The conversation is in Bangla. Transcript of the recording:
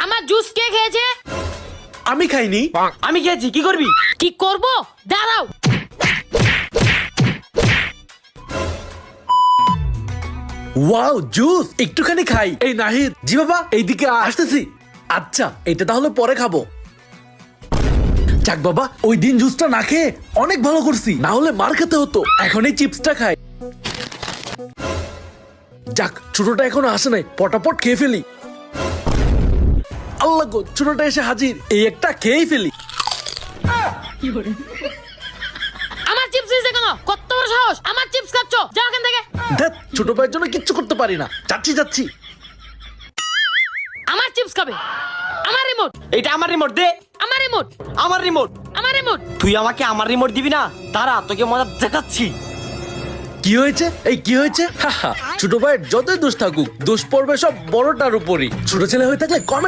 আমার জুস কে খেয়েছে? আমি খাইনি। আমি খেয়েছি, কি করবি? কি করব? দাঁড়াও। ওয়াও, জুস একটুখানি খাই। এই নাহিদ। জি বাবা, এইদিকে আসতেছি। আচ্ছা, এটা তাহলে পরে খাবো। যাক বাবা, ওই দিন জুসটা না খেয়ে অনেক ভালো করছি, না হলে মার খেতে হতো। এখন এই চিপসটা খাই। যাক, ছোটটা এখনো আসে নাই, পটাপট খেয়ে ফেলি। আল্লাহ গো, ছোটটা এসে হাজির। এই একটা খেয়েই ফেলি। আমার চিপস দিয়েছে কেন? কত বড় সাহস, আমার চিপস খাচ্ছ? যাও এখান থেকে। ধ্যাৎ, ছোট ভাইয়ের জন্য কিচ্ছু করতে পারি না। যাচ্ছি। আমার চিপস খাবে। আমার রিমোট। এটা আমার রিমোট, দে। আমার রিমোট। আমার রিমোট। আমার রিমোট। তুই আমাকে আমার রিমোট দিবি না? দাঁড়া, তোকে মজা দেখাচ্ছি। কি হয়েছে? এই কি হয়েছে? ছোট ভাইয়ের যতই দোষ থাকুক, দোষ পড়বে সব বড়টার উপরই। ছোট ছেলে হয়ে থাকলে কমে